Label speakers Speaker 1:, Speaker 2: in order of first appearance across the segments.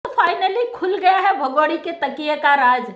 Speaker 1: Finally खुल गया है भगोड़ी के तकिए का राज।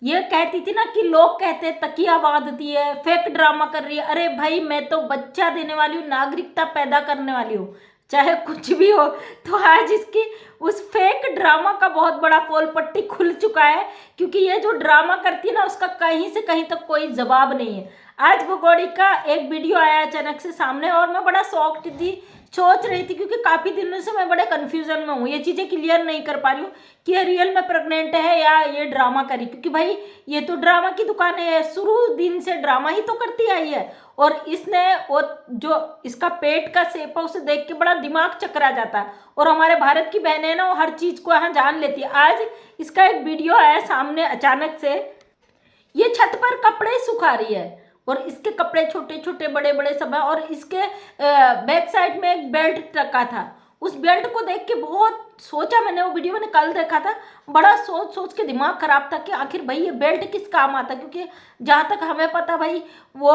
Speaker 1: ये कहती थी ना कि लोग कहते हैं तकिया बांधती है, फेक ड्रामा कर रही है। अरे भाई, मैं तो बच्चा देने वाली हूँ, नागरिकता पैदा करने वाली हूँ, चाहे कुछ भी हो। तो आज इसकी उस फेक ड्रामा का बहुत बड़ा पोल पट्टी खुल चुका है, क्योंकि ये जो ड्रामा करती है ना, उसका कहीं से कहीं तक कोई जवाब नहीं है। आज भगोड़ी का एक वीडियो आया अचानक से सामने, और मैं बड़ा शॉक्ड थी, सोच रही थी, क्योंकि काफ़ी दिनों से मैं बड़े कन्फ्यूजन में हूँ, ये चीज़ें क्लियर नहीं कर पा रही हूँ कि ये रियल में प्रेग्नेंट है या ये ड्रामा करी। क्योंकि भाई ये तो ड्रामा की दुकान है, शुरू दिन से ड्रामा ही तो करती आई है। और इसने वो जो इसका पेट का शेप है उसे देख के बड़ा दिमाग चकरा जाता है। और हमारे भारत की बहनें ना, वो हर चीज़ को यहाँ जान लेती है। आज इसका एक वीडियो आया सामने अचानक से, ये छत पर कपड़े सुखा रही है, और इसके कपड़े छोटे छोटे बड़े बड़े सब है, और इसके बैक साइड में एक बेल्ट रखा था। उस बेल्ट को देख के बहुत सोचा मैंने, वो वीडियो मैंने कल देखा था, बड़ा सोच सोच के दिमाग खराब था कि आखिर भाई ये बेल्ट किस काम आता है। क्योंकि जहाँ तक हमें पता भाई, वो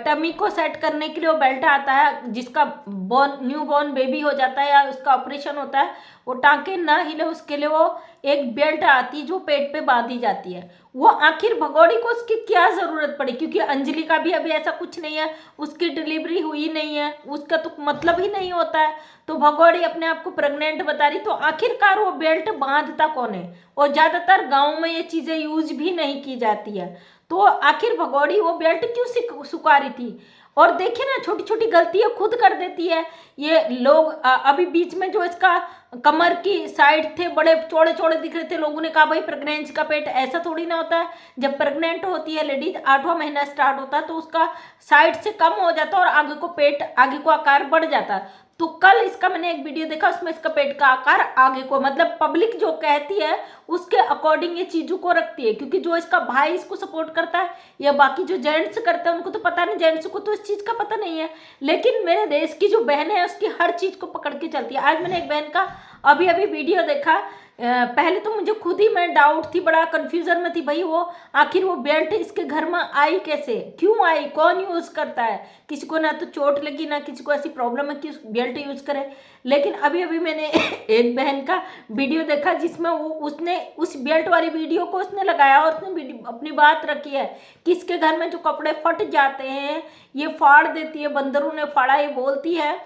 Speaker 1: टमी को सेट करने के लिए वो बेल्ट आता है, जिसका न्यू बॉर्न बेबी हो जाता है या उसका ऑपरेशन होता है, वो टांके ना हिले उसके लिए वो एक बेल्ट आती है जो पेट पे बांधी जाती है। वो आखिर भगोड़ी को उसकी क्या ज़रूरत पड़ी? क्योंकि अंजलि का भी अभी ऐसा कुछ नहीं है, उसकी डिलीवरी हुई नहीं है, उसका तो मतलब ही नहीं होता है। तो भगोड़ी अपने आप को प्रेग्नेंट बता रही, तो आखिरकार वो बेल्ट बांधता कौन है? और ज़्यादातर गाँव में ये चीज़ें यूज भी नहीं की जाती है। तो आखिर भगोड़ी वो बेल्ट क्यों सुखा रही थी? और देखिए ना, छोटी छोटी गलतियां खुद कर देती है ये लोग। अभी बीच में जो इसका कमर की साइड थे बड़े चौड़े चौड़े दिख रहे थे, लोगों ने कहा भाई प्रेगनेंसी का पेट ऐसा थोड़ी ना होता है। जब प्रेग्नेंट होती है लेडीज, 8वां महीना स्टार्ट होता है, तो उसका साइड से कम हो जाता है और आगे को पेट, आगे को आकार बढ़ जाता है। तो कल इसका मैंने एक वीडियो देखा, उसमें इसका पेट का आकार आगे को, मतलब पब्लिक जो कहती है उसके अकॉर्डिंग ये चीज़ों को रखती है। क्योंकि जो इसका भाई इसको सपोर्ट करता है या बाकी जो जेंट्स करते हैं उनको तो पता नहीं, जेंट्स को तो इस चीज़ का पता नहीं है। लेकिन मेरे देश की जो बहन है उसकी हर चीज़ को पकड़ के चलती है। आज मैंने एक बहन का अभी अभी वीडियो देखा, पहले तो मुझे खुद ही मैं डाउट थी, बड़ा कंफ्यूजन में थी भाई, वो आखिर वो बेल्ट इसके घर में आई कैसे, क्यों आई, कौन यूज़ करता है? किसी को ना तो चोट लगी ना किसी को ऐसी प्रॉब्लम है कि बेल्ट यूज़ करे। लेकिन अभी अभी मैंने एक बहन का वीडियो देखा जिसमें वो उसने उस बेल्ट वाली वीडियो को उसने लगाया और उसने अपनी बात रखी है कि इसके घर में जो कपड़े फट जाते हैं ये फाड़ देती है, बंदरों ने फाड़ा, ये बोलती है।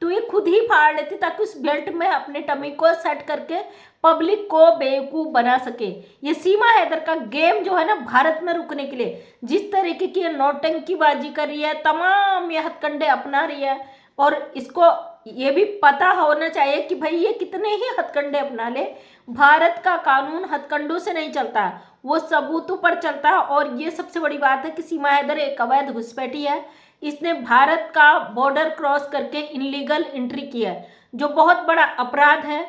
Speaker 1: तो ये खुद ही फाड़ लेती ताकि उस बेल्ट में अपने टमी को सेट करके पब्लिक को बेवकूफ़ बना सके। ये सीमा हैदर का गेम जो है ना, भारत में रुकने के लिए जिस तरीके की ये नौटंकीबाजी कर रही है, तमाम ये हथकंडे अपना रही है, और इसको ये भी पता होना चाहिए कि भाई ये कितने ही हथकंडे अपना ले, भारत का कानून हथकंडों से नहीं चलता, वो सबूतों पर चलता है। और ये सबसे बड़ी बात है कि सीमा हैदर एक अवैध घुसपैठी है। इसने भारत का बॉर्डर क्रॉस करके इनलीगल एंट्री किया है, जो बहुत बड़ा अपराध है।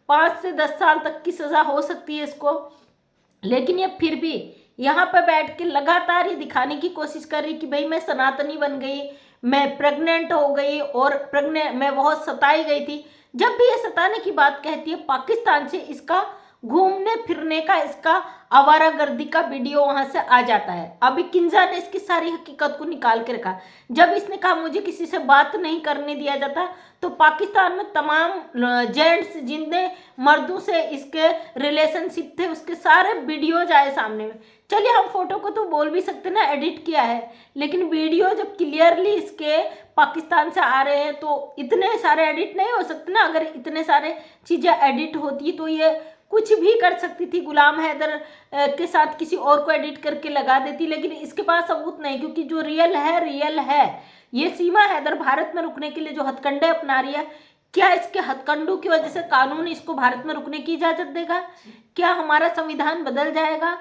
Speaker 1: 5 से 10 साल तक की सज़ा हो सकती है इसको। लेकिन ये फिर भी यहाँ पर बैठ के लगातार ये दिखाने की कोशिश कर रही कि भाई मैं सनातनी बन गई, मैं प्रेग्नेंट हो गई, और मैं बहुत सताई गई थी। जब भी ये सताने की बात कहती है, पाकिस्तान से इसका घूमने फिरने का, इसका आवारागर्दी का वीडियो वहां से आ जाता है। अभी किंजा ने इसकी सारी हकीकत को निकाल के रखा। जब इसने कहा मुझे किसी से बात नहीं करने दिया जाता, तो पाकिस्तान में तमाम जेंट्स जिनने मर्दों से इसके रिलेशनशिप थे उसके सारे वीडियोज आए सामने में। चलिए हम फोटो को तो बोल भी सकते ना एडिट किया है, लेकिन वीडियो जब क्लियरली इसके पाकिस्तान से आ रहे हैं तो इतने सारे एडिट नहीं हो सकते ना। अगर इतने सारे चीज़ें एडिट होती तो ये कुछ भी कर सकती थी, गुलाम हैदर के साथ किसी और को एडिट करके लगा देती। लेकिन इसके पास सबूत नहीं, क्योंकि जो रियल है रियल है। ये सीमा हैदर भारत में रुकने के लिए जो हथकंडे अपना रही है, क्या इसके हथकंडों की वजह से कानून इसको भारत में रुकने की इजाजत देगा? क्या हमारा संविधान बदल जाएगा?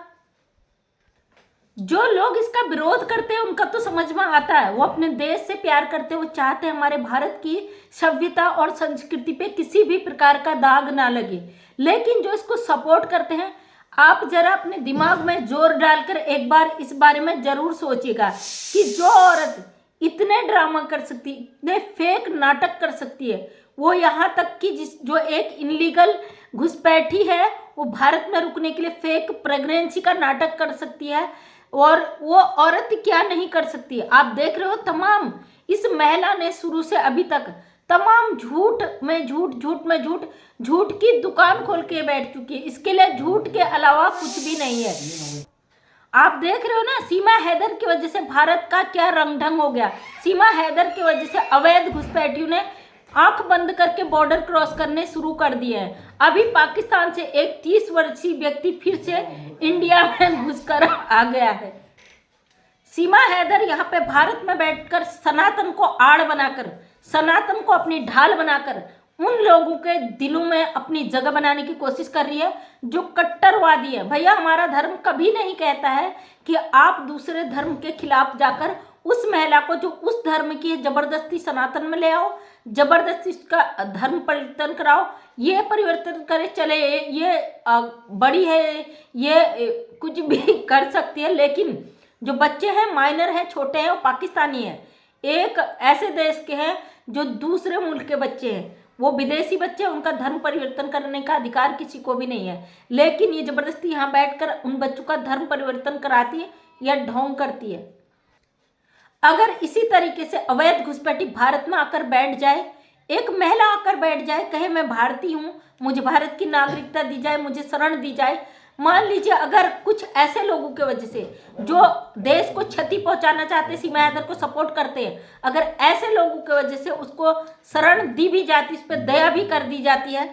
Speaker 1: जो लोग इसका विरोध करते हैं उनका तो समझ में आता है, वो अपने देश से प्यार करते हैं, वो चाहते हैं हमारे भारत की सभ्यता और संस्कृति पे किसी भी प्रकार का दाग ना लगे। लेकिन जो इसको सपोर्ट करते हैं, आप जरा अपने दिमाग में जोर डालकर एक बार इस बारे में जरूर सोचिएगा कि जो औरत इतने ड्रामा कर सकती, इतने फेक नाटक कर सकती है, वो यहाँ तक कि जो एक इनलीगल घुसपैठी है वो भारत में रुकने के लिए फेक प्रेगनेंसी का नाटक कर सकती है, और वो औरत क्या नहीं कर सकती। आप देख रहे हो, तमाम इस महिला ने शुरू से अभी तक तमाम झूठ में झूठ, झूठ में झूठ, झूठ की दुकान खोल के बैठ चुकी है। इसके लिए झूठ के अलावा कुछ भी नहीं है। आप देख रहे हो ना, सीमा हैदर की वजह से भारत का क्या रंग ढंग हो गया। सीमा हैदर की वजह से अवैध घुसपैठियों ने आंख बंद करके बॉर्डर क्रॉस करने शुरू कर दिए हैं। अभी पाकिस्तान से एक 30 वर्षीय व्यक्ति फिर से इंडिया में घुसकर आ गया है। सीमा हैदर यहाँ पे भारत में बैठकर सनातन को आड़ बनाकर, सनातन को अपनी ढाल बनाकर उन लोगों के दिलों में अपनी जगह बनाने की कोशिश कर रही है जो कट्टरवादी है। भैया, हमारा धर्म कभी नहीं कहता है कि आप दूसरे धर्म के खिलाफ जाकर उस महिला को जो उस धर्म की है जबरदस्ती सनातन में ले आओ, जबरदस्ती उसका धर्म परिवर्तन कराओ। ये परिवर्तन करे चले, ये बड़ी है, ये कुछ भी कर सकती है, लेकिन जो बच्चे हैं, माइनर हैं, छोटे हैं, वो पाकिस्तानी हैं, एक ऐसे देश के हैं जो दूसरे मुल्क के बच्चे हैं, वो विदेशी बच्चे, उनका धर्म परिवर्तन करने का अधिकार किसी को भी नहीं है। लेकिन ये जबरदस्ती यहाँ बैठकर उन बच्चों का धर्म परिवर्तन कराती है या ढोंग करती है। अगर इसी तरीके से अवैध घुसपैठी भारत में आकर बैठ जाए, एक महिला आकर बैठ जाए, कहे मैं भारतीय हूँ, मुझे भारत की नागरिकता दी जाए, मुझे शरण दी जाए। मान लीजिए अगर कुछ ऐसे लोगों की वजह से जो देश को क्षति पहुंचाना चाहते हैं, सीमा हैदर को सपोर्ट करते हैं, अगर ऐसे लोगों की वजह से उसको शरण दी भी जाती, उस पर दया भी कर दी जाती है,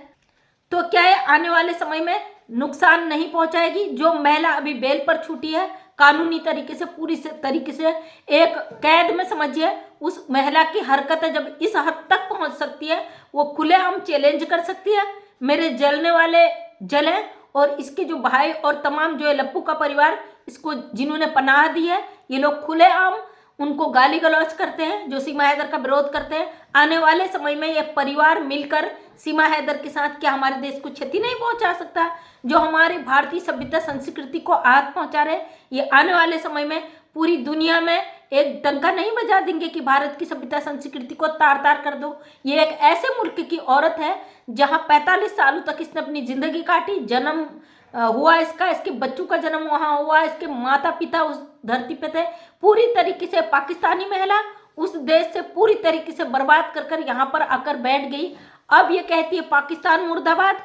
Speaker 1: तो क्या है आने वाले समय में नुकसान नहीं पहुंचाएगी। जो महिला अभी बेल पर छूटी है, कानूनी तरीके से, पूरी तरीके से एक कैद में समझिए, उस महिला की हरकतें जब इस हद तक पहुंच सकती है, वो खुलेआम चैलेंज कर सकती है, मेरे जलने वाले जलें, और इसके जो भाई और तमाम जो है लप्पू का परिवार, इसको जिन्होंने पनाह दी है, ये लोग खुलेआम उनको गाली गलौज करते हैं, जो सीमा हैदर का विरोध करते हैं। आने वाले समय में ये परिवार मिलकर सीमा हैदर के साथ क्या हमारे देश को क्षति नहीं पहुंचा सकता? जो हमारी भारतीय सभ्यता संस्कृति को आहत पहुंचा रहे, ये आने वाले समय में पूरी दुनिया में एक डंका नहीं बजा देंगे कि भारत की सभ्यता संस्कृति को तार तार कर दो। ये एक ऐसे मुल्क की औरत है जहां 45 सालों तक इसने अपनी जिंदगी काटी, जन्म हुआ इसका, इसके बच्चों का जन्म वहां हुआ, इसके माता पिता उस धरती पे थे। पूरी तरीके से पाकिस्तानी महिला उस देश से पूरी तरीके से बर्बाद कर कर यहाँ पर आकर बैठ गई। अब ये कहती है पाकिस्तान मुर्दाबाद।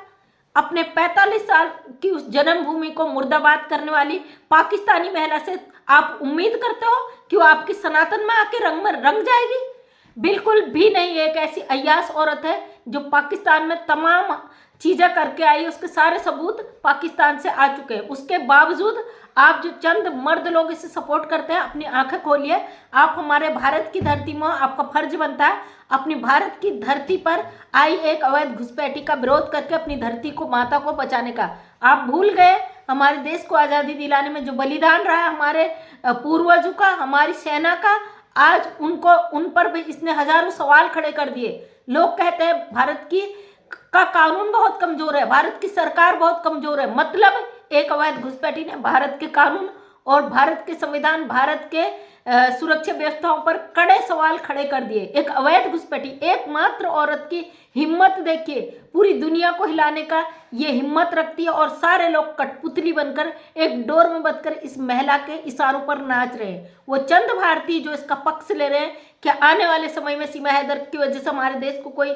Speaker 1: अपने 45 साल की उस जन्मभूमि को मुर्दाबाद करने वाली पाकिस्तानी महिला से आप उम्मीद करते हो कि वो आपकी सनातन में आके रंग में रंग जाएगी? बिल्कुल भी नहीं। एक ऐसी अय्याश औरत है जो पाकिस्तान में तमाम चीज़ें करके आई, उसके सारे सबूत पाकिस्तान से आ चुके हैं। उसके बावजूद आप जो चंद मर्द लोग इसे सपोर्ट करते हैं, अपनी आंखें खोलिए। आप हमारे भारत की धरती में, आपका फर्ज बनता है अपनी भारत की धरती पर आई एक अवैध घुसपैठी का विरोध करके अपनी धरती को, माता को बचाने का। आप भूल गए हमारे देश को आज़ादी दिलाने में जो बलिदान रहा है हमारे पूर्वजों का, हमारी सेना का। आज उन पर भी इसने हजारों सवाल खड़े कर दिए। लोग कहते हैं भारत का कानून बहुत कमजोर है, भारत की सरकार बहुत कमजोर है। मतलब एक अवैध घुसपैठी ने भारत के कानून और भारत के संविधान, भारत के सुरक्षा व्यवस्थाओं पर कड़े सवाल खड़े कर दिए। एक अवैध घुसपैठी, एकमात्र औरत की हिम्मत देखिए, पूरी दुनिया को हिलाने का ये हिम्मत रखती है, और सारे लोग कठपुतली बनकर एक डोर में बंधकर इस महिला के इशारों पर नाच रहे हैं। वो चंद भारतीय जो इसका पक्ष ले रहे हैं, क्या आने वाले समय में सीमा हैदर की वजह से हमारे देश को कोई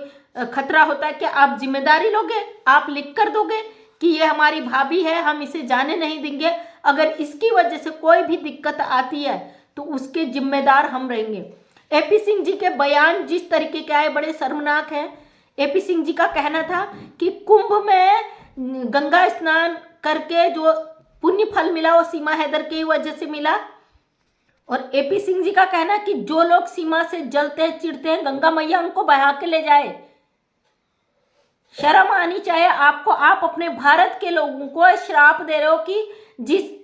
Speaker 1: खतरा होता है? क्या आप जिम्मेदारी लोगे? आप लिख कर दोगे कि ये हमारी भाभी है, हम इसे जाने नहीं देंगे? अगर इसकी वजह से कोई भी दिक्कत आती है तो उसके जिम्मेदार हम रहेंगे। एपी सिंह जी के बयान जिस तरीके के आए, बड़े शर्मनाक हैं। एपी सिंह जी का कहना था कि कुंभ में गंगा स्नान करके जो पुण्य फल मिला वो सीमा हैदर की वजह से मिला। और एपी सिंह जी का कहना कि जो लोग सीमा से जलते हैं, चिढ़ते हैं, गंगा मैया उनको बहा के ले जाए। शर्म आनी चाहिए आपको। आप अपने भारत के लोगों को श्राप दे रहे हो कि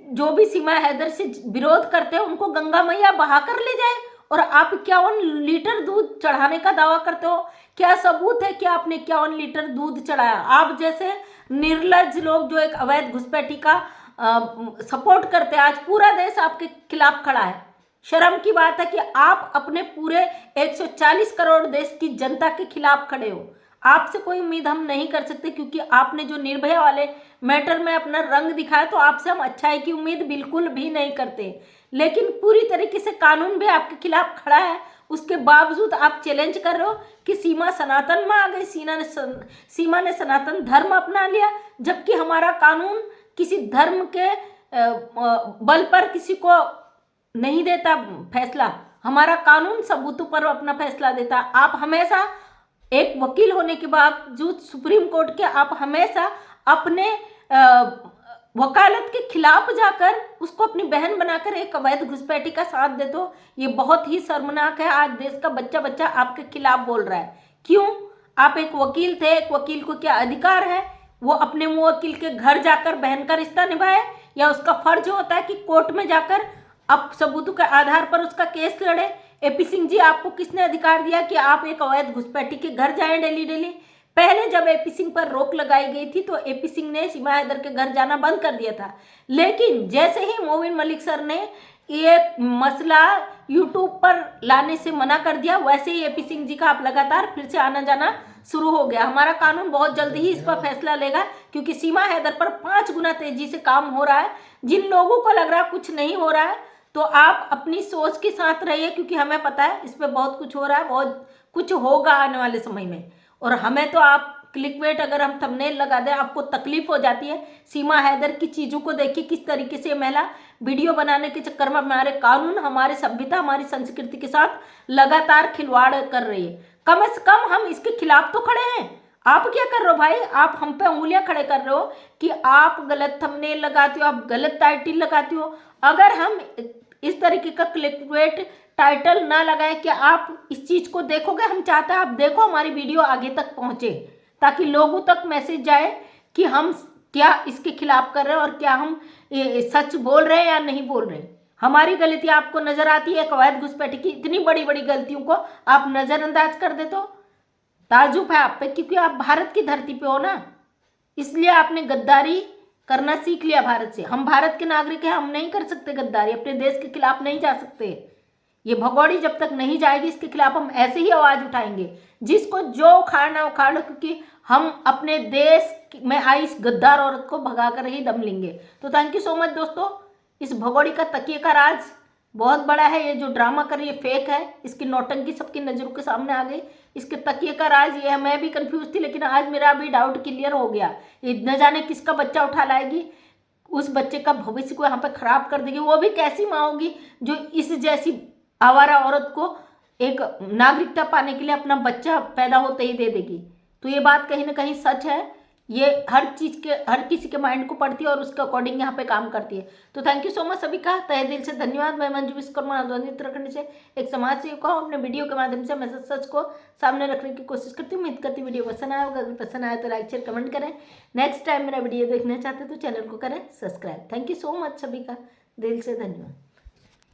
Speaker 1: जो भी सीमा हैदर से विरोध करते हैं उनको गंगा मैया बहा कर ले जाए, और आप 51 लीटर दूध चढ़ाने का दावा करते हो। क्या सबूत है कि आपने 51 लीटर दूध चढ़ाया? आप जैसे निर्लज्ज लोग जो एक अवैध घुसपैठी का सपोर्ट करते हैं, आज पूरा देश आपके खिलाफ खड़ा है। शर्म की बात है कि आप अपने पूरे 140 करोड़ देश की जनता के खिलाफ खड़े हो। आपसे कोई उम्मीद हम नहीं कर सकते, क्योंकि आपने जो निर्भया वाले मैटर में अपना रंग दिखाया, तो आपसे हम अच्छाई की उम्मीद बिल्कुल भी नहीं करते। लेकिन पूरी तरीके से कानून भी आपके खिलाफ खड़ा है, उसके बावजूद आप चैलेंज कर रहे हो कि सीमा सनातन में आ गई, सीमा ने सनातन धर्म अपना लिया, जबकि हमारा कानून किसी धर्म के बल पर किसी को नहीं देता फैसला। हमारा कानून सबूतों पर अपना फैसला देता। आप हमेशा एक वकील होने के बावजूद सुप्रीम कोर्ट के आप हमेशा अपने वकालत के खिलाफ जाकर उसको अपनी बहन बनाकर एक अवैध घुसपैठी का साथ दे दो। ये बहुत ही शर्मनाक है। आज देश का बच्चा बच्चा आपके खिलाफ बोल रहा है। क्यों? आप एक वकील थे। एक वकील को क्या अधिकार है वो अपने मुँह वकील के घर जाकर बहन का रिश्ता निभाए, या उसका फर्ज होता है कि कोर्ट में जाकर अब सबूतों के आधार पर उसका केस लड़े? एपी सिंह जी, आपको किसने अधिकार दिया कि आप एक अवैध घुसपैठी के घर जाएं डेली डेली? पहले जब एपी सिंह पर रोक लगाई गई थी तो एपी सिंह ने सीमा हैदर के घर जाना बंद कर दिया था, लेकिन जैसे ही मोबिन मलिक सर ने ये मसला यूट्यूब पर लाने से मना कर दिया, वैसे ही एपी सिंह जी का आप लगातार फिर से आना जाना शुरू हो गया। हमारा कानून बहुत जल्दी ही इस पर फैसला लेगा, क्योंकि सीमा हैदर पर 5 गुना तेजी से काम हो रहा है। जिन लोगों को लग रहा है कुछ नहीं हो रहा है, तो आप अपनी सोच के साथ रहिए, क्योंकि हमें पता है इस पर बहुत कुछ हो रहा है, बहुत कुछ होगा आने वाले समय में। और हमें तो आप क्लिकबेट अगर हम थंबनेल लगा दें आपको तकलीफ हो जाती है। सीमा हैदर की चीज़ों को देखिए किस तरीके से महिला वीडियो बनाने के चक्कर में हमारे कानून, हमारे सभ्यता, हमारी संस्कृति के साथ लगातार खिलवाड़ कर रही है। कम से कम हम इसके खिलाफ तो खड़े हैं। आप क्या कर रहे हो भाई? आप हम पे उंगलियां खड़े कर रहे हो कि आप गलत थंबनेल लगाते हो, आप गलत टाइटल लगाते हो। अगर हम इस तरीके का क्लिकबेट टाइटल ना लगाए कि आप इस चीज़ को देखोगे, हम चाहते हैं आप देखो, हमारी वीडियो आगे तक पहुंचे, ताकि लोगों तक मैसेज जाए कि हम क्या इसके खिलाफ कर रहे हैं और क्या हम सच बोल रहे हैं या नहीं बोल रहे हैं। हमारी गलतियां आपको नजर आती है, अवैध घुसपैठी की इतनी बड़ी बड़ी गलतियों को आप नजरअंदाज कर देते हो। ताजुब है आप पे, क्योंकि आप भारत की धरती पे हो ना, इसलिए आपने गद्दारी करना सीख लिया भारत से। हम भारत के नागरिक हैं, हम नहीं कर सकते गद्दारी, अपने देश के खिलाफ नहीं जा सकते। ये भगोड़ी जब तक नहीं जाएगी इसके खिलाफ हम ऐसे ही आवाज उठाएंगे, जिसको जो उखाड़ना उखाड़ लो, क्योंकि हम अपने देश में आई इस गद्दार औरत को भगा कर ही दम लेंगे। तो थैंक यू सो मच दोस्तों। इस भगोड़ी का तकिए का राज बहुत बड़ा है। ये जो ड्रामा कर रही है फेक है, इसकी नौटंकी सबकी नज़रों के सामने आ गई। इसके तकिए का राज ये है। मैं भी कंफ्यूज थी, लेकिन आज मेरा भी डाउट क्लियर हो गया। ये न जाने किसका बच्चा उठा लाएगी, उस बच्चे का भविष्य को यहाँ पे खराब कर देगी। वो भी कैसी माँ होगी जो इस जैसी आवारा औरत को एक नागरिकता पाने के लिए अपना बच्चा पैदा होते ही दे देगी। तो ये बात कहीं ना कहीं सच है। ये हर चीज़ के, हर किसी के माइंड को पढ़ती है और उसके अकॉर्डिंग यहाँ पे काम करती है। तो थैंक यू सो मच सभी का तहे दिल से धन्यवाद। मैं मंजू विश्वकर्मा उत्तराखंड से एक समाज सेविका हूँ। अपने वीडियो के माध्यम से मैं सच को सामने रखने की कोशिश करती हूँ। उम्मीद करती हूँ वीडियो पसंद आया होगा। अगर पसंद आया तो लाइक शेयर कमेंट करें। नेक्स्ट टाइम मेरा वीडियो देखना चाहते तो चैनल को करें subscribe. Thank you so much सभी का दिल से धन्यवाद।